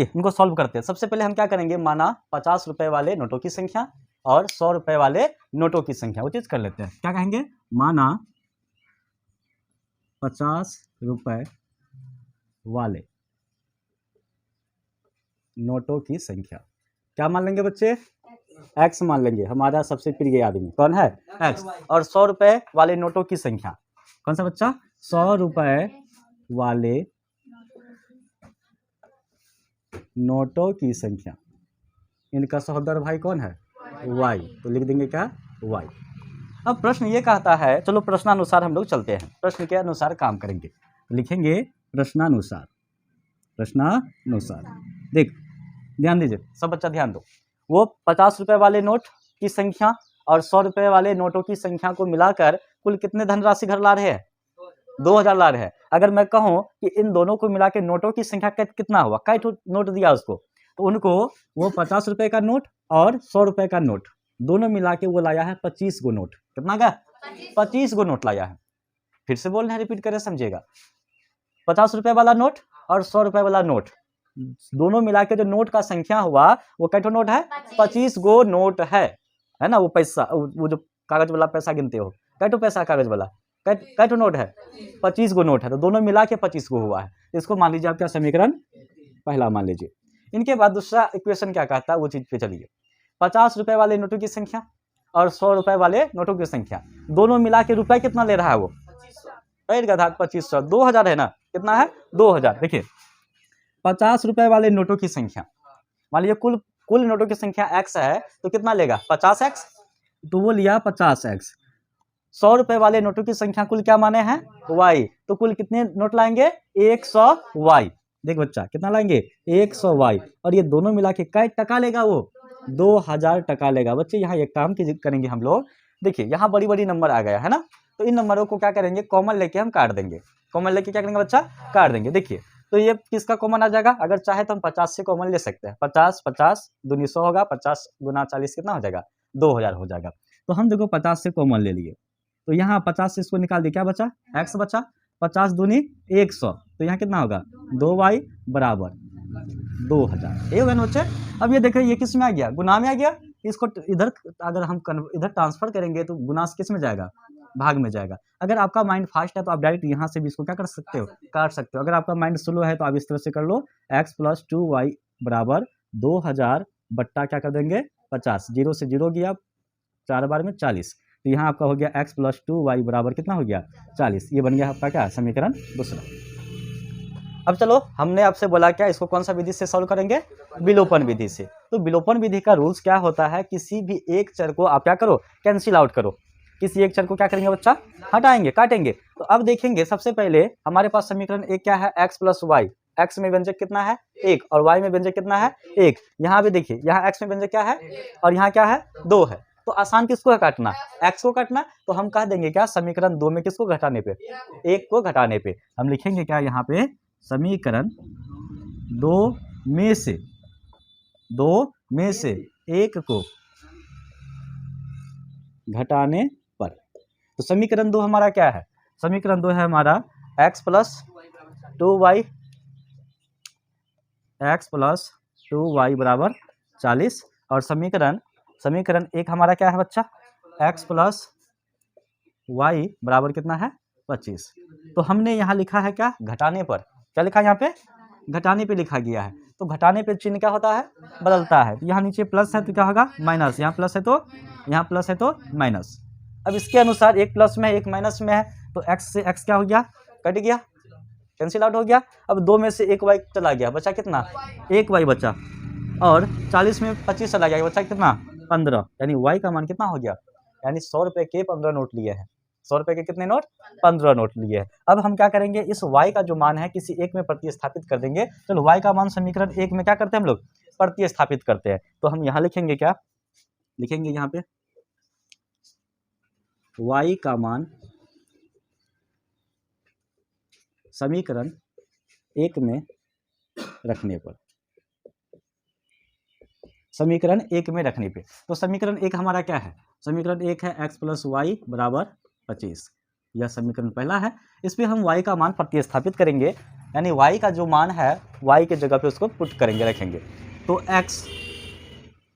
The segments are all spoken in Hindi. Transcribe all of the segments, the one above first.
इनको सॉल्व करते हैं। सबसे पहले हम क्या करेंगे, माना 50 रुपए वाले नोटों की संख्या और 100 रुपए वाले नोटों की संख्या, वो चीज कर लेते हैं। क्या कहेंगे, माना 50 रुपए वाले नोटों की संख्या, क्या मान लेंगे बच्चे, एक्स मान लेंगे, हमारा सबसे प्रिय आदमी कौन है, एक्स। और 100 रुपए वाले नोटों की संख्या, कौन सा बच्चा, 100 रुपए वाले नोटों की संख्या, इनका सहोदर भाई कौन है, y, तो लिख देंगे क्या, y। अब प्रश्न ये कहता है, चलो प्रश्नानुसार हम लोग चलते हैं, प्रश्न के अनुसार काम करेंगे, लिखेंगे प्रश्नानुसार। देख ध्यान दीजिए सब बच्चा, ध्यान दो, वो 50 रुपए वाले नोट की संख्या और 100 रुपए वाले नोटों की संख्या को मिलाकर कुल कितने धनराशि घर ला रहे हैं, 2000 ला रहे हैं। अगर मैं कहूं कि इन दोनों को मिला के नोटों की संख्या कितना हुआ, कई नोट दिया उसको, तो उनको वो 50 रुपए का नोट और 100 रुपए का नोट दोनों मिला के वो लाया है 25 गो नोट, कितना का 25 गो नोट लाया है। फिर से बोल रहे हैं, रिपीट करें समझिएगा, 50 रुपए वाला नोट और 100 रुपए वाला नोट दोनों मिला के जो नोट का संख्या हुआ वो कैठो नोट है, 25 गो नोट है ना। वो पैसा, वो जो कागज वाला पैसा गिनते हो, कैठो पैसा कागज वाला, कैठो नोट है, 25 गो नोट है, तो दोनों मिला के 25 गो हुआ है। इसको मान लीजिए आपका समीकरण पहला मान लीजिए। इनके बाद दूसरा इक्वेशन क्या कहता है, वो चीज पे चलिए। 50 रुपए वाले नोटों की संख्या और 100 रुपए वाले नोटों की संख्या दोनों मिला के रुपए कितना ले रहा है वो, 2500, 2000 है ना, कितना है 2000। देखिए 50 रुपए वाले नोटों की संख्या, मान लीजिए कुल नोटों की संख्या x है, तो कितना लेगा 50x, तो वो लिया 50x। 100 रुपए वाले नोटों की संख्या कुल क्या माने हैं, y, तो कुल कितने नोट लाएंगे, 100y। देख बच्चा कितना लाएंगे, 100y, और ये दोनों मिला के कै टका लेगा वो, 2000 टका लेगा। बच्चे यहाँ एक काम करेंगे हम लोग, देखिए यहाँ बड़ी बड़ी नंबर आ गया है ना, तो इन नंबरों को क्या करेंगे, कॉमन लेके हम काट देंगे, कॉमन लेके क्या करेंगे बच्चा, काट देंगे। देखिए तो ये किसका कॉमन आ जाएगा, अगर चाहे तो हम 50 से कॉमन ले सकते हैं, 50 दूनी 100 होगा, 50 गुना 40 कितना हो जाएगा, 2000 हो जाएगा। तो हम देखो 50 से कॉमन ले लिए, तो यहाँ 50 से इसको निकाल दिया, क्या बचा, x बचा, 50 दूनी 100, तो यहाँ कितना होगा 2y बराबर 2000, ये होगा ना बच्चे। अब ये देखिए ये किस में आ गया, गुना में आ गया, इसको इधर अगर हम इधर ट्रांसफर करेंगे तो गुना किस में जाएगा, भाग में जाएगा। अगर आपका माइंड फास्ट है तो आप डायरेक्ट यहाँ से भी इसको क्या कर सकते हो, काट सकते हो। अगर आपका माइंड स्लो है तो आप इस तरह से कर लो, x + 2y बराबर 2000 बट्टा क्या कर देंगे 50, 0 से 0 गया, 4 बार में 40, तो यहाँ आपका हो गया x + 2y बराबर कितना हो गया 40। ये बन गया आपका क्या, समीकरण दूसरा। अब चलो हमने आपसे बोला क्या, इसको कौन सा विधि से सॉल्व करेंगे, विलोपन विधि से। तो विलोपन विधि का रूल्स क्या होता है, किसी भी एक चर को आप क्या करो, कैंसिल आउट करो, किसी एक चर को क्या करेंगे बच्चा, हटाएंगे, काटेंगे। तो अब देखेंगे सबसे पहले हमारे पास समीकरण एक क्या है, x + y, x में व्यंजक कितना है 1 और y में व्यंजक कितना है 1। यहाँ भी देखिए, यहाँ x में व्यंजक क्या है और यहाँ क्या है 2 है, तो आसान किसको है काटना, x को काटना। तो हम कह देंगे क्या, समीकरण 2 में किसको घटाने पे, 1 को घटाने पे हम लिखेंगे क्या, यहाँ पे समीकरण 2 में से 1 को घटाने पर। तो समीकरण 2 हमारा क्या है, समीकरण 2 है हमारा x + 2y बराबर 40, और समीकरण 1 हमारा क्या है बच्चा, x + y बराबर कितना है 25। तो हमने यहाँ लिखा है क्या, घटाने पर, क्या लिखा है यहाँ पे, घटाने पे लिखा गया है। तो घटाने पे चिन्ह क्या होता है, बदलता है। तो यहाँ नीचे प्लस है तो क्या होगा माइनस, यहाँ प्लस है तो यहाँ प्लस है तो माइनस। अब इसके अनुसार एक प्लस में है एक माइनस में है, तो x से x क्या हो गया, कट गया, कैंसिल आउट हो गया। अब 2 में से 1 y चला गया, बचा कितना 1 y बचा, और 40 में 25 चला गया, बचा कितना 15, यानी y का मान कितना हो गया, यानी 100 रुपए के 15 नोट लिए हैं, 100 रुपए के कितने नोट, 15 नोट लिए हैं। अब हम क्या करेंगे, इस y का जो मान है किसी एक में प्रतिस्थापित कर देंगे। चलो y का मान समीकरण 1 में क्या करते हैं हम लोग, प्रतिस्थापित करते हैं। तो हम यहाँ लिखेंगे क्या, लिखेंगे यहाँ पे y का मान समीकरण 1 में रखने पर, समीकरण 1 में रखने पे। तो समीकरण 1 हमारा क्या है, समीकरण 1 है x + y बराबर 25, यह समीकरण पहला है। इस पे हम y का मान प्रतिस्थापित करेंगे। यानी y का जो मान है y के जगह पे उसको पुट करेंगे, रखेंगे। तो x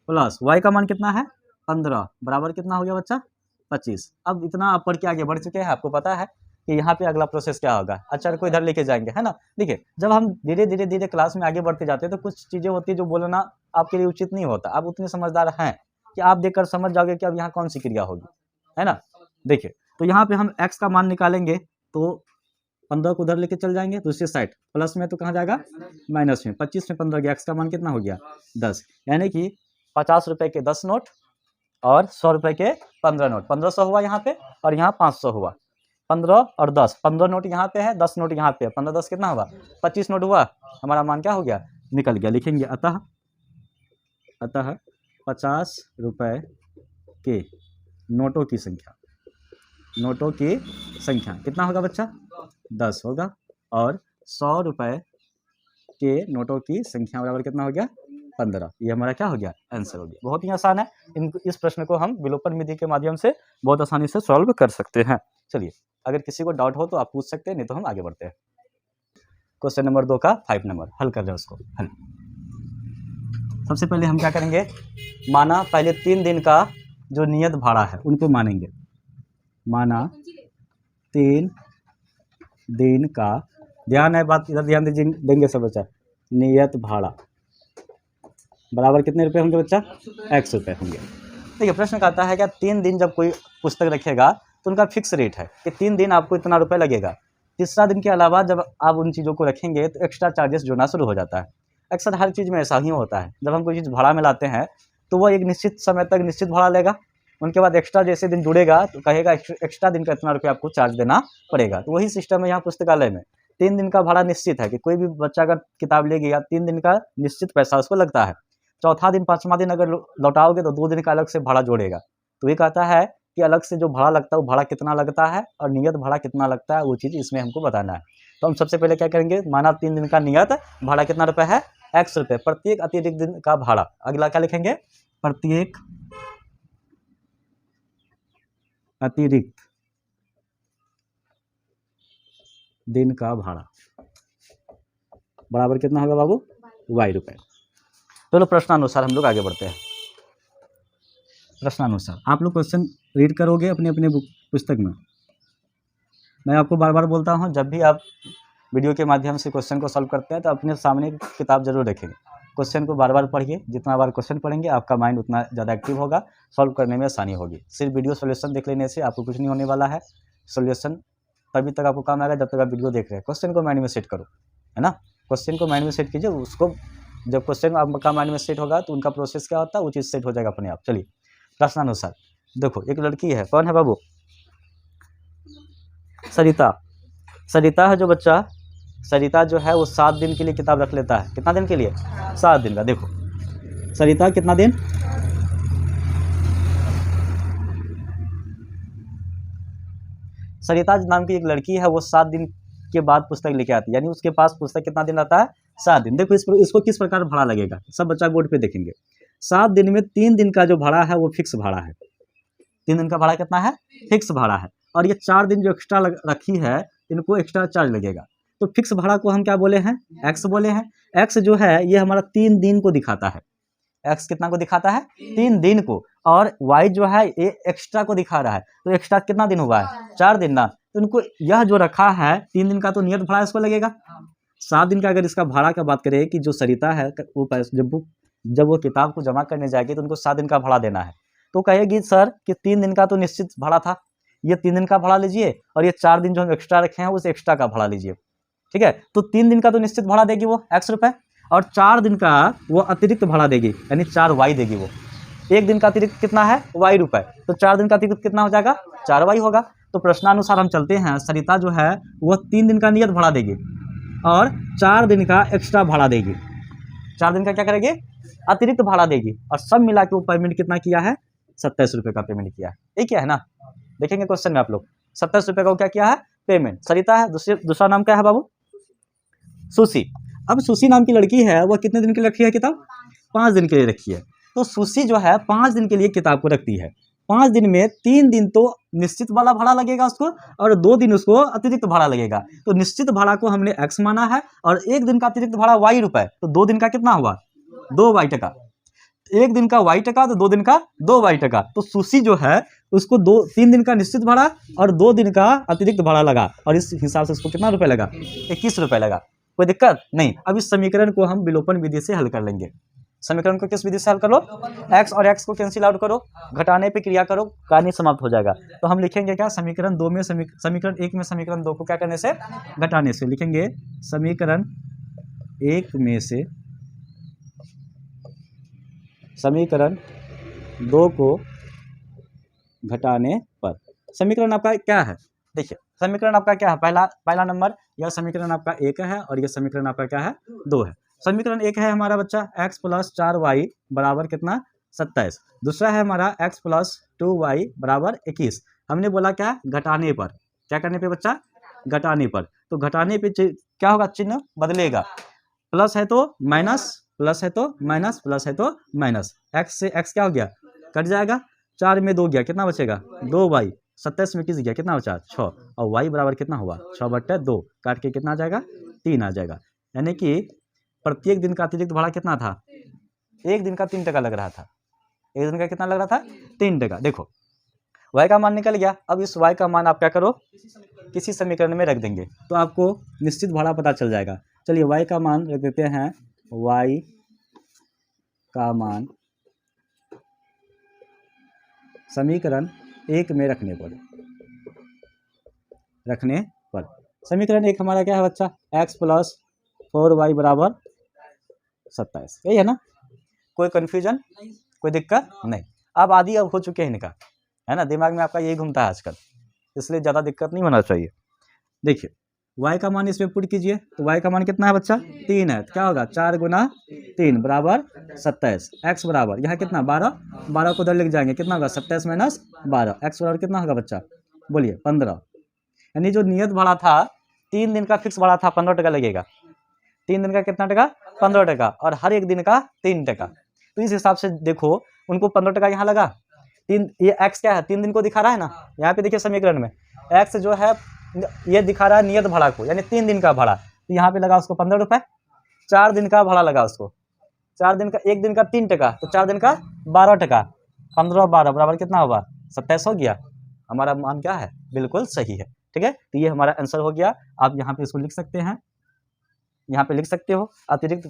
प्लस y का मान कितना है 15 बराबर कितना हो गया बच्चा 25। अब इतना आप पढ़ के आगे बढ़ चुके हैं, आपको पता है कि यहाँ पे अगला प्रोसेस क्या होगा। अचर को इधर लेके जाएंगे, है ना। देखिए जब हम धीरे धीरे धीरे क्लास में आगे बढ़ते जाते हैं तो कुछ चीज़ें होती है जो बोलना आपके लिए उचित नहीं होता। आप उतने समझदार हैं कि आप देखकर समझ जाओगे कि अब यहाँ कौन सी क्रिया होगी, है ना। देखिए तो यहाँ पे हम x का मान निकालेंगे तो 15 को उधर लेके चल जाएंगे दूसरी साइड, प्लस में तो कहाँ जाएगा माइनस में, 25 में 15 गया, x का मान कितना हो गया 10। यानी कि 50 रुपए के 10 नोट और 100 रुपए के 15 नोट, 1500 हुआ यहाँ पे और यहाँ 500 हुआ। 15 और 10, 15 नोट यहाँ पे है, 10 नोट यहाँ पे है, 15 10 कितना हुआ 25 नोट हुआ। हमारा मान क्या हो गया निकल गया। लिखेंगे अतः 50 रुपए के नोटों की संख्या, नोटों की संख्या कितना होगा बच्चा 10 होगा, और 100 रुपए के नोटों की संख्या बराबर कितना हो गया 15। ये हमारा क्या हो गया आंसर हो गया। बहुत ही आसान है, इस प्रश्न को हम विलोपन विधि के माध्यम से बहुत आसानी से सॉल्व कर सकते हैं। चलिए अगर किसी को डाउट हो तो आप पूछ सकते हैं, नहीं तो हम आगे बढ़ते हैं। क्वेश्चन नंबर 2 का 5 नंबर हल कर रहे हैं उसको हल। सबसे पहले हम क्या करेंगे, माना पहले 3 दिन का जो नियत भाड़ा है उनको मानेंगे। माना 3 दिन का, ध्यान है बात, इधर ध्यान दीजिए देंगे सब बच्चा, नियत भाड़ा बराबर कितने रुपए होंगे बच्चा x रुपए होंगे। देखिए प्रश्न कहता है क्या 3 दिन जब कोई पुस्तक रखेगा तो उनका फिक्स रेट है कि 3 दिन आपको इतना रुपए लगेगा। तीसरा दिन के अलावा जब आप उन चीज़ों को रखेंगे तो एक्स्ट्रा चार्जेस जुड़ना शुरू हो जाता है। अक्सर हर चीज़ में ऐसा ही होता है, जब हम कोई चीज़ भाड़ा में लाते हैं तो वो एक निश्चित समय तक निश्चित भाड़ा लेगा, उनके बाद एक्स्ट्रा जैसे दिन जुड़ेगा तो कहेगा एक्स्ट्रा दिन का इतना रुपया आपको चार्ज देना पड़ेगा। तो वही सिस्टम है यहाँ पुस्तकालय में। 3 दिन का भाड़ा निश्चित है कि कोई भी बच्चा अगर किताब ले गया 3 दिन का निश्चित पैसा उसको लगता है। चौथा दिन 5वां दिन अगर लौटाओगे तो 2 दिन का अलग से भाड़ा जोड़ेगा। तो ये कहता है कि अलग से जो भाड़ा लगता है वो भाड़ा कितना लगता है और नियत भाड़ा कितना लगता है, वो चीज़ इसमें हमको बताना है। तो हम सबसे पहले क्या करेंगे, माना 3 दिन का नियत भाड़ा कितना रुपये है x रुपये, प्रत्येक अतिरिक्त दिन का भाड़ा। अगला क्या लिखेंगे, प्रत्येक अतिरिक्त दिन का भाड़ा बराबर कितना होगा बाबू y रुपये। चलो प्रश्नानुसार हम लोग आगे बढ़ते हैं। प्रश्नानुसार आप लोग क्वेश्चन रीड करोगे अपने अपने बुक पुस्तक में। मैं आपको बार बार बोलता हूँ, जब भी आप वीडियो के माध्यम से क्वेश्चन को सॉल्व करते हैं तो अपने सामने किताब जरूर रखेंगे। क्वेश्चन को बार बार पढ़िए, जितना बार क्वेश्चन पढ़ेंगे आपका माइंड उतना ज़्यादा एक्टिव होगा, सॉल्व करने में आसानी होगी। सिर्फ वीडियो सोल्यूशन देख लेने से आपको कुछ नहीं होने वाला है। सोल्यूशन तभी तक आपको काम आएगा जब तक आप वीडियो देख रहे हैं। क्वेश्चन को माइंड में सेट करो, है ना। क्वेश्चन को माइंड में सेट कीजिए, उसको जब क्वेश्चन आपका माइंड में सेट होगा तो उनका प्रोसेस क्या होता है वो चीज़ सेट हो जाएगा अपने आप। चलिए प्रश्नानुसार देखो, एक लड़की है, कौन है बाबू सरिता। सरिता है जो बच्चा, सरिता जो है वो 7 दिन के लिए किताब रख लेता है। कितना दिन के लिए 7 दिन का। देखो सरिता कितना दिन, सरिता नाम की एक लड़की है, वो 7 दिन के बाद पुस्तक लेके आती है, यानी उसके पास पुस्तक कितना दिन आता है 7 दिन। देखो इसको किस प्रकार भाड़ा लगेगा, सब बच्चा बोर्ड पे देखेंगे। 7 दिन में 3 दिन का जो भाड़ा है वो फिक्स भाड़ा है। 3 दिन का भाड़ा कितना है फिक्स भाड़ा है, और ये 4 दिन जो एक्स्ट्रा रखी है इनको एक्स्ट्रा चार्ज लगेगा। तो फिक्स भाड़ा को हम क्या बोले हैं x बोले हैं। x जो है ये हमारा 3 दिन को दिखाता है। x कितना को दिखाता है 3 दिन को, और y जो है ये एक्स्ट्रा को दिखा रहा है। तो एक्स्ट्रा कितना दिन हुआ है 4 दिन ना। तो इनको यह जो रखा है 3 दिन का तो नियत भाड़ा इसको लगेगा। 7 दिन का अगर इसका भाड़ा का बात करें कि जो सरिता है वो जब वो किताब को जमा करने जाएगी तो उनको 7 दिन का भाड़ा देना है। तो कहेगी सर कि 3 दिन का तो निश्चित भाड़ा था, ये 3 दिन का भाड़ा लीजिए और ये 4 दिन जो हम एक्स्ट्रा रखे हैं उस एक्स्ट्रा का भाड़ा लीजिए। ठीक है, तो 3 दिन का तो निश्चित भाड़ा देगी वो x रुपये, और 4 दिन का वो अतिरिक्त भाड़ा देगी यानी 4y देगी। वो 1 दिन का अतिरिक्त कितना है y रुपये, तो 4 दिन का अतिरिक्त कितना हो जाएगा 4y होगा। तो प्रश्नानुसार हम चलते हैं, सरिता जो है वो 3 दिन का नियत भाड़ा देगी और 4 दिन का एक्स्ट्रा भाड़ा देगी। 4 दिन का क्या करेगी अतिरिक्त भाड़ा देगी, और सब मिला के वो पेमेंट कितना किया है 27 रुपये का पेमेंट किया है। ये क्या है ना, देखेंगे क्वेश्चन में आप लोग 27 रुपये का क्या किया है पेमेंट। सरिता है, दूसरा नाम क्या है बाबू सुशी। अब सुशी नाम की लड़की है, वो कितने दिन के लिए रखी है किताब 5 दिन के लिए रखी है। तो सुशी जो है 5 दिन के लिए किताब को रखती है। 5 दिन में 3 दिन तो निश्चित वाला भाड़ा लगेगा उसको और 2 दिन उसको अतिरिक्त भाड़ा लगेगा। तो निश्चित भाड़ा को हमने x माना है और 1 दिन का अतिरिक्त भाड़ा y रुपए, तो 2 दिन का कितना हुआ 2y टका। 1 दिन का y टका तो 2 दिन का 2y टका। तो सुशी जो है उसको 3 दिन का निश्चित भाड़ा और 2 दिन का अतिरिक्त भाड़ा लगा और इस हिसाब से उसको कितना रुपए लगा 21 रुपए लगा। कोई दिक्कत नहीं। अब इस समीकरण को हम विलोपन विधि से हल कर लेंगे। समीकरण को किस विधि से हल कर लो, x और x को कैंसिल आउट करो, घटाने पे क्रिया करो, कार्य समाप्त हो जाएगा। तो हम लिखेंगे क्या, समीकरण 2 में समीकरण 1 में समीकरण 2 को क्या करने से, घटाने से। लिखेंगे समीकरण 1 में से समीकरण 2 को घटाने पर समीकरण आपका क्या है, देखिए समीकरण आपका क्या है, पहला नंबर यह समीकरण आपका 1 है और यह समीकरण आपका क्या है 2 है। समीकरण 1 है हमारा बच्चा x प्लस 4y बराबर कितना 27। दूसरा है हमारा x प्लस 2y बराबर 21। हमने बोला क्या, घटाने पर, क्या करने पे बच्चा, घटाने पर। तो घटाने पे क्या होगा, चिन्ह बदलेगा, प्लस है तो माइनस, प्लस है तो माइनस, प्लस है तो माइनस। x से x क्या हो गया, कट जाएगा, 4 में 2 गया, कितना बचेगा 2y, 27 में किस गया, कितना बचा 6 और y बराबर कितना हुआ 6/2, काट के कितना आ जाएगा 3 आ जाएगा। यानी कि प्रत्येक दिन का अतिरिक्त भाड़ा कितना था, 1 दिन का 3 टका लग रहा था, 1 दिन का कितना लग रहा था 3 टका। देखो y का मान निकल गया। अब इस y का मान आप क्या करो, किसी समीकरण में रख देंगे तो आपको निश्चित भाड़ा पता चल जाएगा। चलिए y का मान रख देते हैं, y का मान समीकरण 1 में रखने पर समीकरण 1 हमारा क्या है बच्चा, x प्लस 4y बराबर 27, यही है ना, कोई कन्फ्यूजन, कोई दिक्कत नहीं। अब आदि अब हो चुके हैं इनका, है ना, दिमाग में आपका यही घूमता है आजकल, इसलिए ज़्यादा दिक्कत नहीं होना चाहिए। देखिए y का मान इसमें पुट कीजिए, तो y का मान कितना है बच्चा 3 है, तो क्या होगा 4 गुना 3 बराबर 27। x बराबर यहाँ कितना 12, 12 को उधर लिख जाएंगे, कितना होगा 27 माइनस 12, x बराबर कितना होगा बच्चा, बोलिए 15। यानी जो नियत भाड़ा था 3 दिन का फिक्स भाड़ा था 15 टका लगेगा, 3 दिन का कितना टका 15 टका और हर एक दिन का 3 टका। तो इस हिसाब से देखो उनको 15 टका यहाँ लगा, 3, ये x क्या है 3 दिन को दिखा रहा है ना, यहाँ पे देखिए समीकरण में x जो है ये दिखा रहा है नियत भाड़ा को, यानी 3 दिन का भाड़ा, तो यहाँ पे लगा उसको 15 रुपए, 4 दिन का भाड़ा लगा उसको, 4 दिन का, 1 दिन का 3 टका तो 4 दिन का 12 टका, 15 12 बराबर कितना होगा 27 हो गया। हमारा मान क्या है, बिल्कुल सही है, ठीक है। तो ये हमारा आंसर हो गया। आप यहाँ पे इसको लिख सकते हैं, यहाँ पे लिख सकते हो, अतिरिक्त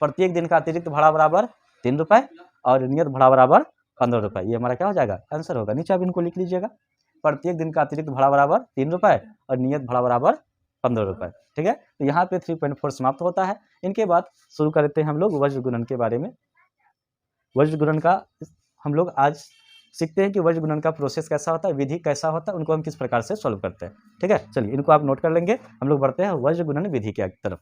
प्रत्येक दिन का अतिरिक्त भाड़ा बराबर 3 रुपये और नियत भाड़ा बराबर 15 रुपये, ये हमारा क्या हो जाएगा आंसर होगा। नीचे आप इनको लिख लीजिएगा, प्रत्येक दिन का अतिरिक्त भाड़ा बराबर 3 रुपये और नियत भाड़ा बराबर 15 रुपये, ठीक है। तो यहाँ पे 3.4 समाप्त होता है। इनके बाद शुरू करते हैं हम लोग वज्र गुणन के बारे में। वज्र गुणन का हम लोग आज सीखते हैं कि वज्र गुणन का प्रोसेस कैसा होता है, विधि कैसा होता है, उनको हम किस प्रकार से सॉल्व करते हैं, ठीक है। चलिए इनको आप नोट कर लेंगे, हम लोग बढ़ते हैं वज्र गुणन विधि की तरफ।